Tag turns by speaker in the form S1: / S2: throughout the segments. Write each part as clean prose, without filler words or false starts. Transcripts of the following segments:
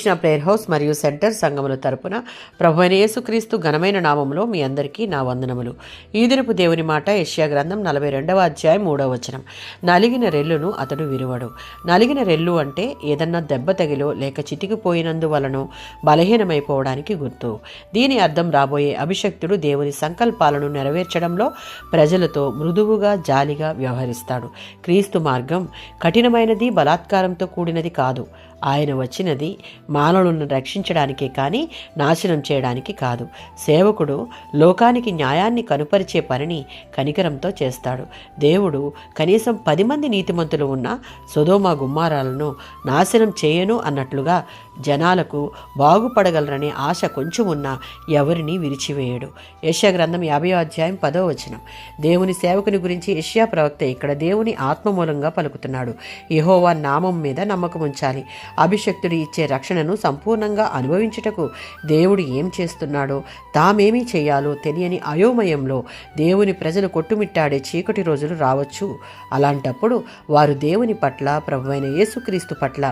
S1: వీక్షణ prayer house మరియు centre సంఘముల తరపున ప్రభువైన యేసుక్రీస్తు ఘనమైన నామములో మీ అందరికీ నా వందనములు. ఈ దినపు దేవుని మాట యెషయా గ్రంథం 42వ అధ్యాయం 3వ వచనం. నలిగిన రెల్లును అతడు విరువడు. నలిగిన రెల్లు అంటే ఏదన్నా దెబ్బ తగిలో లేక చితికిపోయినందువలనో బలహీనమైపోవడానికి గుర్తు. దీని అర్థం రాబోయే అభిషక్తుడు దేవుని సంకల్పాలను నెరవేర్చడంలో ప్రజలతో మృదువుగా జాలిగా వ్యవహరిస్తాడు. క్రీస్తు మార్గం కఠినమైనది, బలాత్కారంతో కూడినది కాదు. ఆయన వచ్చినది మానవులను రక్షించడానికే కానీ నాశనం చేయడానికి కాదు. సేవకుడు లోకానికి న్యాయాన్ని కనుపరిచే పనిని కనికరంతో చేస్తాడు. దేవుడు కనీసం 10 మంది నీతిమంతులు ఉన్న సొదొమ గుమ్మారాలను నాశనం చేయను అన్నట్లుగా జనాలకు బాగుపడగలరనే ఆశ కొంచెం ఉన్నా ఎవరిని విరిచివేయడు. యెషయా గ్రంథం 50వ అధ్యాయం 10వ వచనం. దేవుని సేవకుని గురించి యెషయా ప్రవక్త ఇక్కడ దేవుని ఆత్మ మూలంగా పలుకుతున్నాడు. యెహోవా నామం మీద నమ్మకం ఉంచాలి. అభిషక్తుడు ఇచ్చే రక్షణను సంపూర్ణంగా అనుభవించుటకు దేవుడు ఏం చేస్తున్నాడో, తామేమీ చేయాలో తెలియని అయోమయంలో దేవుని ప్రజలు కొట్టుమిట్టాడే చీకటి రోజులు రావచ్చు. అలాంటప్పుడు వారు దేవుని పట్ల, ప్రభువైన యేసుక్రీస్తు పట్ల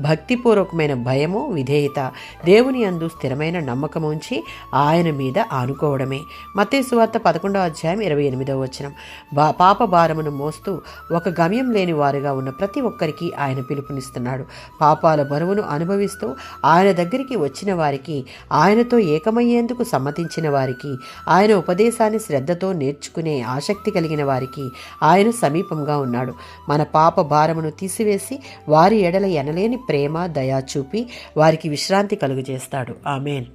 S1: భక్తిపూర్వకమైన భయము, విధేయత, దేవుని యందు స్థిరమైన నమ్మకం ఉంచి ఆయన మీద ఆనుకోవడమే. మత్తయి సువార్త 11వ అధ్యాయం 28వ వచనం. పాప భారమును మోస్తూ ఒక గమ్యం లేని వారుగా ఉన్న ప్రతి ఒక్కరికి ఆయన పిలుపునిస్తున్నాడు. పాపాల బరువును అనుభవిస్తూ ఆయన దగ్గరికి వచ్చిన వారికి, ఆయనతో ఏకమయ్యేందుకు సమ్మతించిన వారికి, ఆయన ఉపదేశాన్ని శ్రద్ధతో నేర్చుకునే ఆసక్తి కలిగిన వారికి ఆయన సమీపంగా ఉన్నాడు. మన పాప భారమును తీసివేసి వారి ఎడల ఎనలేని ప్రేమ, దయ చూపి వారికి విశ్రాంతి కలుగజేస్తాడు. ఆమేన్.